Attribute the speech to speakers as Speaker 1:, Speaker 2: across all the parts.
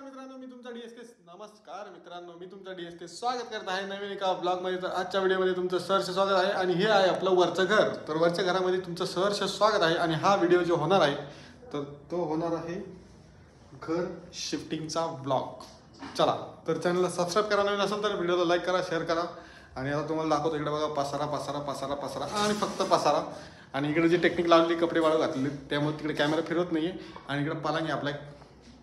Speaker 1: नमस्कार मित्रांनो, मी तुमचा डीएसके स्वागत करत आहे नवीन एका ब्लॉगमध्ये. तर आजच्या व्हिडिओमध्ये तुमचं सहर्ष स्वागत आहे आणि हे आहे आपलं वरचं घर. तर वरच्या घरामध्ये तुमचं सहर्ष स्वागत आहे आणि हा व्हिडिओ जो होणार आहे तर तो होणार आहे घर शिफ्टिंगचा ब्लॉग. चला तर चॅनलला सबस्क्राईब करा, नवीन असेल तर व्हिडिओला लाईक करा, शेअर करा. आणि आता तुम्हाला दाखवतो इकडे बघा पसारा पसारा पसारा पसारा आणि फक्त पसारा. आणि इकडे जी टेक्निक लावली कपडे वाळू घातलेले त्यामुळे तिकडे कॅमेरा फिरत नाही आहे. आणि इकडे पलंग आहे आपला,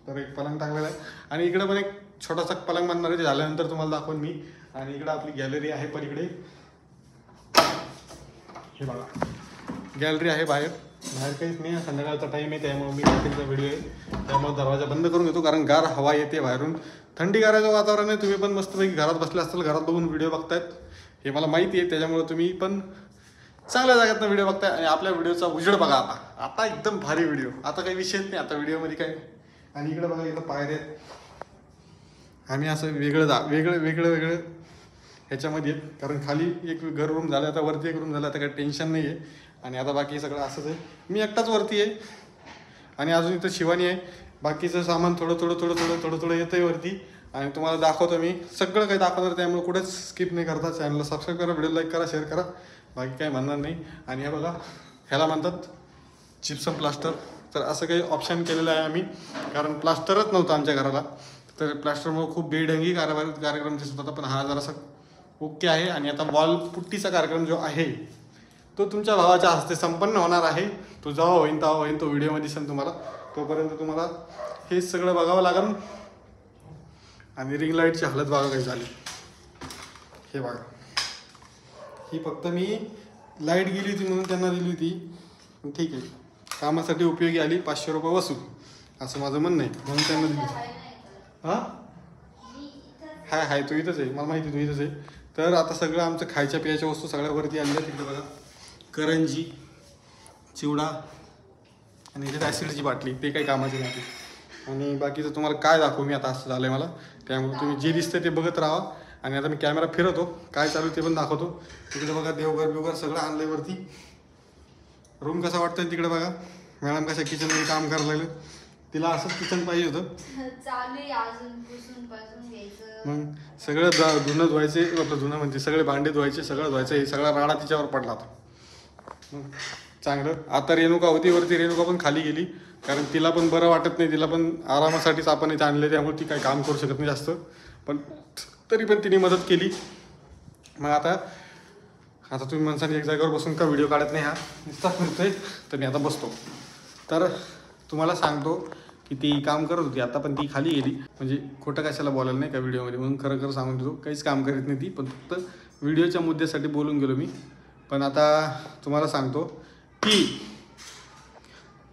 Speaker 1: तर एक पलंग टाकलेला आहे आणि इकडे पण एक छोटासा पलंग बांधणार आहे. झाल्यानंतर तुम्हाला दाखवून मी. आणि इकडे आपली गॅलरी आहे, पण इकडे हे बघा गॅलरी आहे. बाहेर काहीच नाही, संध्याकाळचा टाईम आहे त्यामुळे मी शूटिंगचा व्हिडिओ आहे त्यामुळे दरवाजा बंद करून घेतो कारण गार हवा येते बाहेरून. थंडी गाराचं वातावरण आहे. तुम्ही पण मस्तपैकी घरात बसले असताल, घरात बघून व्हिडिओ बघतायत हे मला माहिती आहे, त्याच्यामुळे तुम्ही पण चांगल्या जागेतनं व्हिडिओ बघताय. आणि आपल्या व्हिडिओचा उजेड बघा आता एकदम भारी व्हिडिओ. आता काही विषयच नाही आता व्हिडिओमध्ये काय. आणि इकडे बघा इकडं पायऱ्या आहेत. आम्ही असं वेगळं ह्याच्यामध्ये आहेत कारण खाली एक घर रूम झालं, आता वरती एक रूम झालं, आता काही टेन्शन नाही आहे. आणि आता बाकी सगळं असंच आहे. मी एकटाच वरती आहे आणि अजून इथं शिवानी आहे. बाकीचं सामान थोडं येतं आहे वरती. आणि तुम्हाला दाखवतो मी सगळं काही दाखवणार, त्यामुळे कुठेच स्किप नाही करता. चॅनलला सबस्क्राईब करा, व्हिडिओ लाईक करा, शेअर करा, बाकी काही म्हणणार नाही. आणि हे बघा ह्याला म्हणतात जिप्सम प्लास्टर. तर असं काही ऑप्शन केलेलं आहे आम्ही कारण प्लास्टरच नव्हतं आमच्या घराला. तर प्लास्टरमुळे खूप बेढंगी कार्यक्रम दिसत होता, पण हा जरासा ओके आहे. आणि आता वॉल पुट्टीचा कार्यक्रम जो आहे तो तुमच्या भावाच्या हस्ते संपन्न होणार आहे. तो जेव्हा होईन तेव्हा होईन, तो व्हिडिओमध्ये दिसेल तुम्हाला. तोपर्यंत तुम्हाला हे सगळं बघावं लागेल. आणि रिंग लाईटची हालत बघा काही झाली. हे बघा ही फक्त मी लाईट गेली होती म्हणून त्यांना दिली होती, ठीक आहे, कामासाठी उपयोगी आली, 500 रुपये वसूल असं माझं म्हणणं आहे म्हणून त्यांना दिली. हां हाय तू इथंच आहे, मला माहिती तू इथंच आहे. तर आता सगळं आमचं खायच्या पियाच्या वस्तू सगळ्या वरती आलेल्या. तिकडे बघा करंजी, चिवडा आणि इथे ॲसिडची बाटली, ते काही कामाची नाही. आणि बाकीचं तुम्हाला काय दाखवू मी, आता असं झालं आहे मला, त्यामुळे तुम्ही जे दिसतं ते बघत राहा. आणि आता मी कॅमेरा फिरवतो, काय चालू ते पण दाखवतो. तिकडे बघा देवघर सगळं आणलं आहे वरती. रूम कसा वाटतंय तिकडे बघा. मॅडम कशा किचनमध्ये काम करायला लागलं. तिला असंच किचन पाहिजे होतं. मग सगळं धुणं धुवायचे, आपलं धुणं म्हणजे सगळे भांडे धुवायचे, सगळं धुवायचं. हे सगळा राडा तिच्यावर पडला होता. मग चांगलं. आता रेणुका होती वरती, रेणुका पण खाली गेली कारण तिला पण बरं वाटत नाही. तिला पण आरामासाठीच आपण इथे आणले, त्यामुळे ती काही काम करू शकत नाही जास्त, पण तरी पण तिने मदत केली. मग आता तुम्ही म्हणसाल एक जागेवर बसून का व्हिडिओ काढत नाही, हा नुसता फिरतोय. तर मी आता बसतो. तर तुम्हाला सांगतो की ती काम करत होती आता, पण ती खाली गेली. म्हणजे खोटं कशाला बोलायला नाही का व्हिडिओमध्ये, म्हणून खरं सांगून देतो काहीच काम करीत नाही ती, पण फक्त व्हिडिओच्या मुद्द्यासाठी बोलून गेलो मी. पण आता तुम्हाला सांगतो की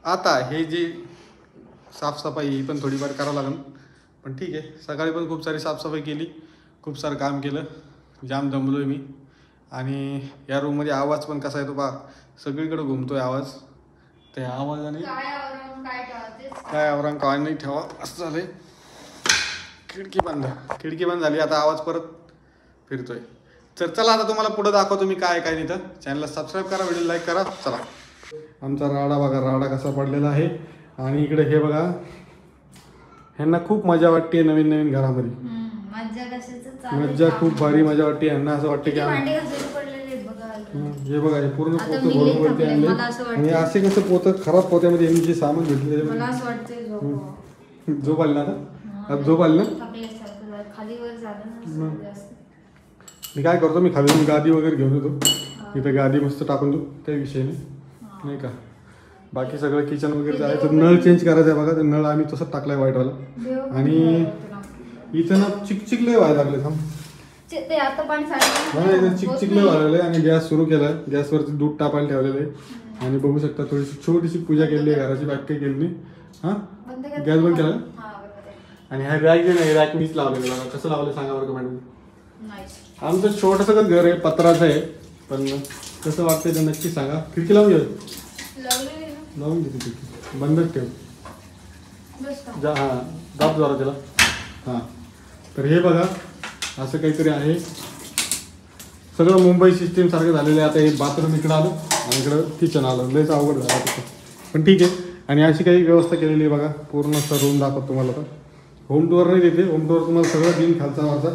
Speaker 1: आता हे जे साफसफाई ही पण थोडीफार करावं लागेल. पण ठीक आहे, सकाळी पण खूप सारी साफसफाई केली, खूप सारं काम केलं, जाम दमलो आहे मी. आणि या रूममध्ये आवाज पण कसा येतो बा, सगळीकडे घुमतोय आवाज. त्या आवाजाने काय आवरण काय नाही ठेवा असं झालंय. खिडकी बंद झाली, आता आवाज परत फिरतोय. तर चला आता तुम्हाला पुढे दाखवतो मी काय नाही. तर चॅनलला सबस्क्राईब करा, व्हिडिओ लाईक करा. चला आमचा राडा बघा, राडा कसा पडलेला आहे. आणि इकडे हे बघा, ह्यांना खूप मजा वाटते नवीन घरामध्ये. मजा खूप भारी मजा वाटते यांना. असं वाटतं की हे बघा हे पूर्ण पोतं भरून वरती आणले. आणि असे कसं पोतं खराब पोत्यामध्ये यांनी जे सामान घेतले झोप आली ना. आता झोप आली ना. मी काय करतो, मी खाली गादी वगैरे घेऊन येतो, इथं गादी मस्त टाकून देऊ, काही विषय नाही का. बाकी सगळं किचन वगैरे जायचं. नळ चेंज करायचं आहे बघा, तर नळ आम्ही तसंच टाकलाय व्हाईटवाला. आणि इथं ना चिकचिकले व्हायला लागले. चिकचिकले व्हायला लागले. आणि गॅस सुरू केलाय, गॅसवरती दूध तापायला ठेवलेलं आहे. आणि बघू शकता थोडीशी छोटीशी पूजा केली आहे घराची, बाकी काही केली नाही. हां गॅस बंद केला. आणि हा रॅक जे नाही, रॅक मीच लावलेलं बघा. कसं लावलं सांगा बरं कमेंट. आमचं छोटंसं घर आहे, पत्राचं आहे, पण कसं वाटतंय ते नक्की सांगा. खिडकी लावून घे, लावून घे खिडकी, बंदच ठेव जा. हां दाब जरा त्याला. हां तर हे बघा असं काहीतरी आहे. सगळं मुंबई सिस्टीम सारखं झालेलं आहे. आता हे बाथरूम इकडं आलं आणि इकडं किचन आलं, लयच अवघड झालं तिथं, पण ठीक आहे. आणि अशी काही व्यवस्था केलेली आहे बघा. पूर्ण असं रूम दाखवतो तुम्हाला. तर होम टूअर नाही देते, होम टूअर तुम्हाला सगळं देईन खालचा वरचा.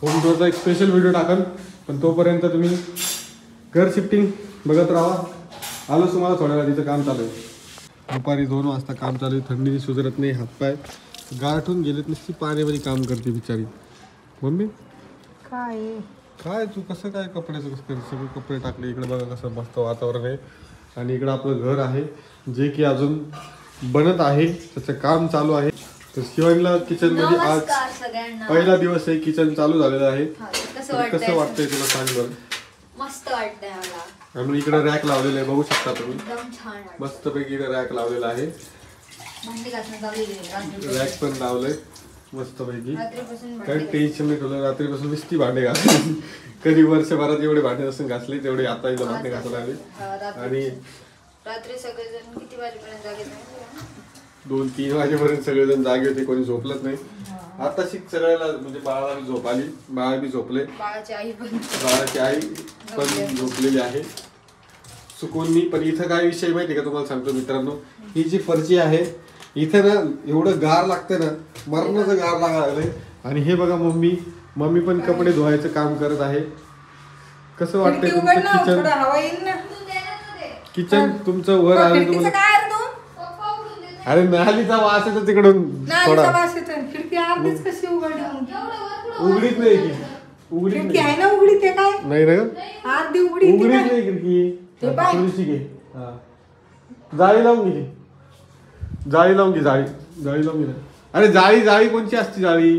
Speaker 1: होम टूअरचा एक स्पेशल व्हिडिओ टाकन, पण तोपर्यंत तुम्ही घर शिफ्टिंग बघत राहा. आलो तुम्हाला थोड्या वेळा, तिचं काम चालू आहे. दुपारी 2 वाजता काम चालू आहे. थंडी सुधारत नाही, हातपाय गारठून गेलेत, नुसती पाण्यामध्ये काम करते बिचारी. मम्मी काय तू कसं काय कपड्याचं कसं काय सगळे कपडे टाकले इकडे बघा कसं मस्त वातावरण आहे. आणि इकडं आपलं घर आहे जे की अजून बनत आहे, त्याचं काम चालू आहे. तर शिवानीला किचन मध्ये आज पहिला दिवस आहे, किचन चालू झालेलं आहे. कसं वाटतंय तुला सांग बरं.
Speaker 2: मस्त वाटतंय मला.
Speaker 1: आणि इकडे रॅक लावलेलं आहे, बघू शकता तुम्ही. मस्त पैकी इकडे रॅक लावलेला आहे. रॅक पण लावलंय मस्त पैकी. काही टेन्शन नाही ठेवलं. रात्रीपासून नुसती भांडे घासली. कधी वर्षभरात एवढे भांडे नसून घासले तेवढे आता इथं भांडे घासायला आले. आणि
Speaker 2: रात्री सगळेजण किती वाजेपर्यंत जागे?
Speaker 1: 2-3 वाजेपर्यंत सगळेजण जागे होते, कोणी झोपलंच नाही. आता शिक सगळ्याला म्हणजे बाळाला बी झोप आली, बाळा बी झोपले. बाळाची आई पण झोपलेली आहे सुकून. पण इथं काय विषय माहिती का तुम्हाला सांगतो मित्रांनो, ही जी फरची आहे इथं ना एवढं गार लागतं ना, मरणाचं गार लागायला. आणि हे बघा मम्मी पण कपडे धुवायचं काम करत आहे. कसं वाटतंय तुमचं किचन तुमचं वर आलं तुम्हाला? अरे नालीचा वास येतो तिकडून थोडा. उघडीत नाही की उघडीत आहे ना, उघडीत आहे काय नाही ना, उघडीत नाही खिडकी. जाळी लावून घे, जाळी लावून घे, जाळी लावून घे. अरे जाळी कोणची असते जाळी?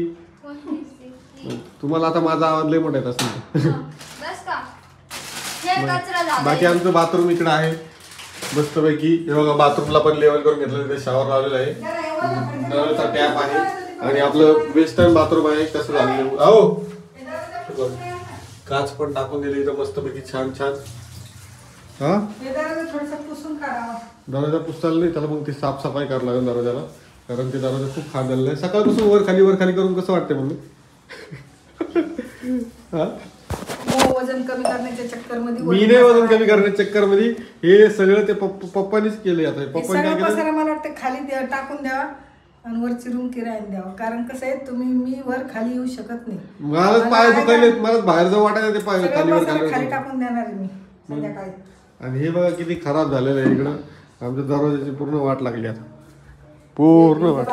Speaker 1: तुम्हाला आता माझा आवाज लय मोठा येत असेल. बाकी आमचं बाथरूम इकडे आहे मस्त पैकी. हे बघा बाथरूमला पण लेवल करून घेतलं, तिथे शॉवर लावलेला आहे, नळाचा टॅप आहे. आणि आपलं वेस्टर्न बाथरूम आहे कसं झालेलं. अहो काच पण टाकून दिले इथं मस्त पैकी छान. हा दरवाजा पुसताला नाही त्याला, मग ती साफसफाई करावं लागेल दरवाजाला, कारण ते दरवाजा खूप खान झालेला आहे. सकाळपासून वर खाली करून कसं वाटतंय मम्मी?
Speaker 3: वजन कमी करण्याच्या चक्कर मध्ये
Speaker 1: मी नाही वजन कमी करण्याच्या चक्कर मध्ये, हे सगळं ते पप्पानीच केले. आता पप्पाने काय केलं,
Speaker 3: मला वाटतं खाली टाकून द्यावा आणि वरची रूम किरायला द्यावा. कारण कसं आहे, मी वर खाली येऊ शकत नाही.
Speaker 1: मला पाय दुखायले, मला बाहेर जाऊ वाटायला ते पाय
Speaker 3: खाली टाकून देणार मी संध्याकाळी.
Speaker 1: आणि हे बघा किती खराब झालेलं आहे इकडं. आमच्या दरवाजाची पूर्ण वाट लागली आता, पूर्ण वाट.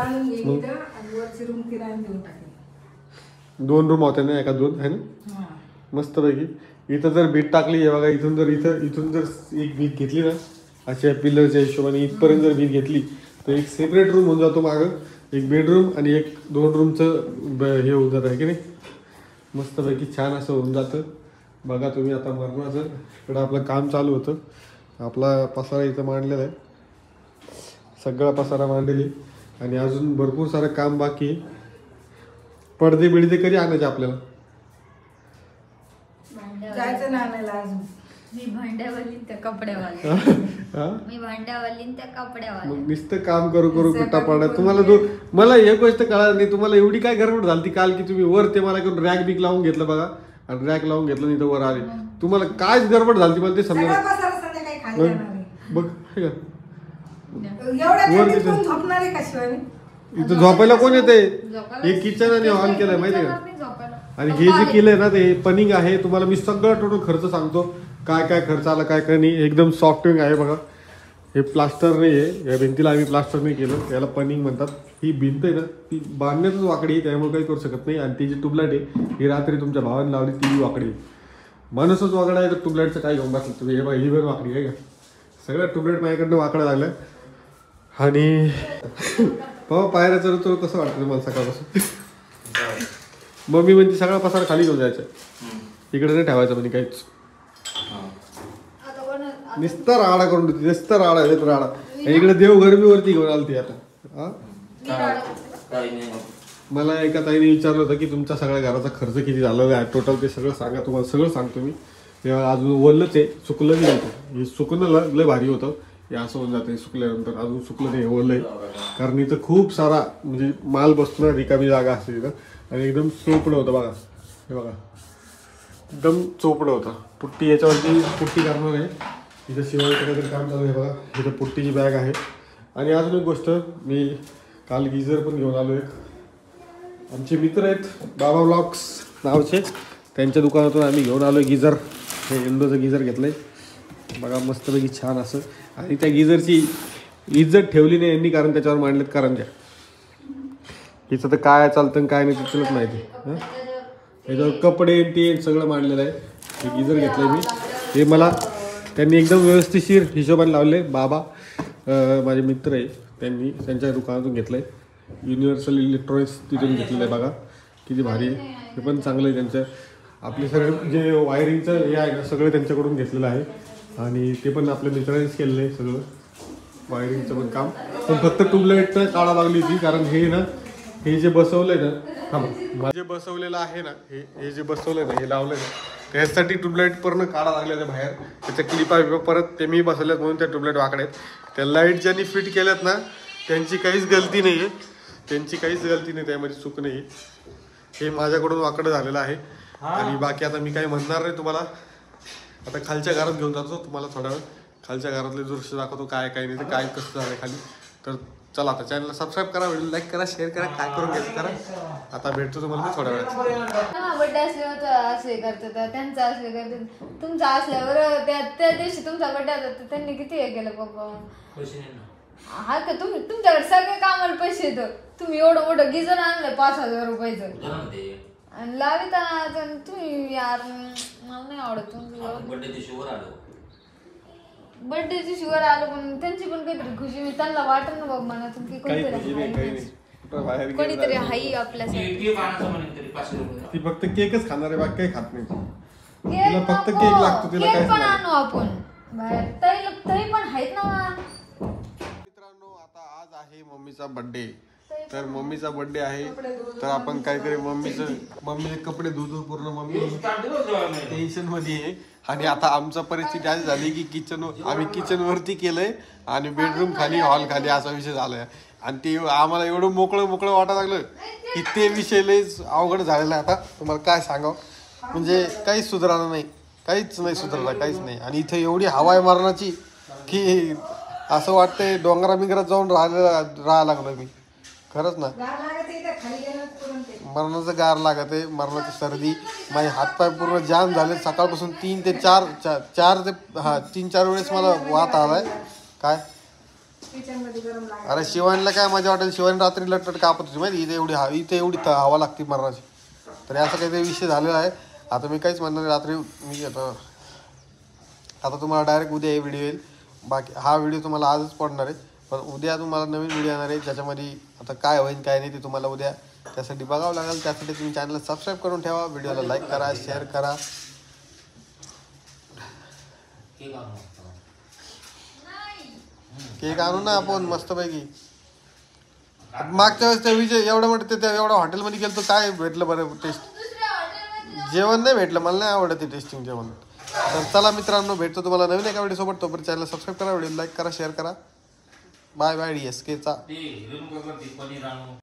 Speaker 3: वरची रूम किरायला देऊन टाकली.
Speaker 1: 2 रूम होत्या ना, एका 2 आहे ना मस्त पैकी. इथं जर भीत टाकली आहे बघा, इथून जर एक भीत घेतली ना अशा पिलरच्या हिशोबाने इथपर्यंत जर भीत घेतली तर एक सेपरेट रूम होऊन जातो मागं, एक बेडरूम आणि एक 2 रूमचं हे होऊन जातं आहे की नाही. मस्तपैकी छान असं होऊन जातं. बघा तुम्ही आता मरणाचं इकडं आपलं काम चालू होतं. आपला पसारा इथं मांडलेला आहे, सगळा पसारा मांडलेली. आणि अजून भरपूर सारं काम बाकी आहे. पडदे बिडदे कधी आणायचे आपल्याला?
Speaker 3: जायचं ना आणायला अजून.
Speaker 2: मी भांड्यावाली त्या कपड्यावाली.
Speaker 1: मग नुसतं काम करू कुठा पडा तुम्हाला. मला एक गोष्ट कळाली नाही, तुम्हाला एवढी काय गडबड झाली काल की तुम्ही वर ते मला रॅक बिक लावून घेतलं बघा, आणि रॅक लावून घेतलं नाही तर वर आले. तुम्हाला काय गडबड झाली मला ते समजा बघ. इथं झोपायला कोण येते? हे किचन आणि हॉल केलंय माहितीये का? आणि हे जे केलंय ना ते पनिंग आहे. तुम्हाला मी सगळं टोटल खर्च सांगतो, काय काय खर्च आला काय काय नाही. एकदम सॉफ्टविंग आहे बघा. हे प्लास्टर नाही आहे, या भिंतीला आम्ही प्लास्टर नाही केलं, याला पनिंग म्हणतात. ही भिंत आहे ना ती बांधण्यातच वाकडी आहे, त्यामुळे काही करू शकत नाही. आणि ती जी ट्यूबलाईट आहे ही रात्री तुमच्या भावाने लावली, ती वाकडी आहे. माणूसच वाकडा आहे तर ट्यूबलाईटचं काय घेऊन बसलं तुम्ही? हे बघा ही पण वाकडी आहे का? सगळ्या ट्यूबलाईट माझ्याकडनं वाकडं लागलं. आणि बाबा पायऱ्या चढतो कसं वाटतं तुम्हाला सकाळपासून? मम्मी म्हणजे सगळा पसार खाली घेऊन जायचं, इकडे नाही ठेवायचं म्हणजे काहीच. नुसतं राडा करून देते, नुसतं राडा. इकडे देवघर बी वरती घेऊन आलती आता. मला एका ताईने विचारलं होतं की तुमच्या सगळ्या घराचा खर्च किती झालेला आहे टोटल, ते सगळं सांगा. तुम्हाला सगळं सांगतो मी. अजून वल्लच आहे, सुकलं नाही होतं. हे सुकणं लय भारी होतं. हे असं होऊन जातं सुकल्यानंतर, अजून सुकलं नाही ओलं आहे. कारण इथं खूप सारा म्हणजे माल बसतो ना, रिकामी जागा असते इथं. आणि एकदम चोपडं होतं बघा, हे बघा एकदम चोपडं होतं. पुट्टी याच्यावरती पुट्टी करणार आहे. इथं शिवायचं काहीतरी काम चालू आहे बघा. इथं पुट्टीची बॅग आहे. आणि अजून एक गोष्ट, मी काल गिझर पण घेऊन आलो एक. आमचे मित्र आहेत बाबा ब्लॉग्स नावचे, त्यांच्या दुकानातून आम्ही घेऊन आलो गिझर. हे इंडोचं गिझर घेतलं आहे बघा, मस्तपैकी छान असं. आणि त्या गिझरची इज्जत ठेवली नाही यांनी, कारण त्याच्यावर मांडलेत करंज्या. हिचं तर काय चालतं काय नाही ते तुलाच माहिती. हां, याच्यावर कपडे ते सगळं मांडलेलं आहे. हे गिझर घेतलं आहे मी. हे मला त्यांनी एकदम व्यवस्थिशीर हिशोबाने लावले. बाबा माझे मित्र आहे, त्यांनी त्यांच्या दुकानातून घेतलं आहे. युनिव्हर्सल इलेक्ट्रॉनिक्स तिथून घेतलेलं आहे बघा, किती भारी आहे. हे पण चांगलं आहे त्यांचं. आपले सगळे जे वायरिंगचं हे आहे ना सगळं त्यांच्याकडून घेतलेलं आहे. आणि ते पण आपल्या मित्रांनीच केलेलं आहे सगळं वायरिंगचं पण काम. पण फक्त ट्यूबलाईट काढा लागली होती, कारण हे ना हे जे बसवलंय ना, माझे बसवलेलं आहे ना, हे जे बसवलंय ना, हे लावलंय ना, त्यासाठी ट्यूबलाईट पूर्ण काढा लागलेलं बाहेर. त्याच्या क्लिपा बिपा परत ते मी बसवल्यात म्हणून त्या ट्यूबलाईट वाकड्या आहेत. त्या लाईट ज्यांनी फिट केल्यात ना त्यांची काहीच गलती नाही आहे, त्यांची काहीच गलती नाही, त्यामध्ये चूक नाही. हे माझ्याकडून वाकडं झालेलं आहे. आणि बाकी आता मी काही म्हणणार नाही तुम्हाला. आता खालच्या घरात घेऊन जातो तुम्हाला थोडा वेळ, खालच्या घरातले दृश्य दाखवतो काय काय नाही ते काय कसं झालं खाली. तर चला आता चॅनलला सबस्क्राईब करा, व्हिडिओ लाईक करा, शेअर करा, काय करून घ्यायचं करा. आता भेटतो तुम्हाला मी थोड्या वेळात.
Speaker 2: बर्थडे असल्यावर असे करतात, त्यांचा असले करतात, तुमचा असल्यावर त्या दिवशी तुमचा बर्थडे होता तर त्यांनी किती हे केलं पप्पा. हा का तुमच्याकडे सगळे कामाला पैसे येतं. तुम्ही एवढं मोठं गिझर आणलं 5,000 रुपयाचं आणि लाविता तुम्ही. यार मला नाही आवडत. बर्थडे दिवशी वर आलो पण त्यांची पण काहीतरी खुशी. मी त्यांना वाटत ना बाबा मनातून की कोणीतरी हाई आपल्यासाठी.
Speaker 1: ती फक्त केकच खाणार आहे, बाकी काही खात नाही.
Speaker 2: केक
Speaker 1: फक्त केक लागतो, तिला
Speaker 2: केक पण आणू आपण बाहेर. तरी पण आहेत ना
Speaker 1: मित्रांनो. आता आज आहे मम्मीचा बर्थडे. तर मम्मीचा बर्थडे आहे तर आपण काहीतरी मम्मीचे कपडे धुतो पूर्ण. मम्मी टेन्शन मध्ये आहे. आणि आता आमचा परिस्थिती अशी झाली की आम्ही किचन वरती केलंय आणि बेडरूम खाली, हॉल खाली असा विषय झालाय. आणि ते आम्हाला एवढं मोकळं वाटायला लागलं की ते विषय लयच अवघड झालेला आहे. आता तुम्हाला काय सांगावं, म्हणजे काहीच सुधारणा नाही, काहीच नाही सुधारला, काहीच नाही. आणि इथे एवढी हवा आहे मरणाची की असं वाटतंय डोंगरा बिंगरात जाऊन राहायला लागलो मी. खरंच ना, मरणाचं गार लागत आहे, मरणाची सर्दी. माझे हातपाय पूर्ण जाम झाले. सकाळपासून 3 ते 4 वेळेस मला वात आलाय. काय अरे शिवानीला काय मजा वाटेल, शिवानी रात्री लटलट कापत होती माहिती. इथे एवढी हवा लागते मरणाची. तर असं काहीतरी विषय झालेला आहे. आता मी काहीच म्हणणार रात्री. मी आता तुम्हाला डायरेक्ट उद्या हे व्हिडिओ येईल. बाकी हा व्हिडिओ तुम्हाला आजच पडणार आहे, पण उद्या तुम्हाला नवीन व्हिडिओ येणार आहे ज्याच्यामध्ये आता काय होईल काय नाही ते तुम्हाला उद्या त्यासाठी बघावं लागेल. त्यासाठी तुम्ही चॅनलला सबस्क्राईब करून ठेवा, व्हिडिओला लाईक करा, शेअर करा. केक आणू ना आपण मस्तपैकी. मागच्या वेळेस त्या विजय एवढं मोठं ते एवढ्या हॉटेलमध्ये गेलो तर काय भेटलं बरं टेस्ट. जेवण नाही भेटलं, मला नाही आवडत ते टेस्टिंग जेवण. तर चला मित्रांनो, भेटतो तुम्हाला नवीन एका व्हिडिओ सोबत. तोपर्यंत चॅनलला सबस्क्राईब करा, व्हिडिओ लाईक करा, शेअर करा. बाय बाय DSK चा.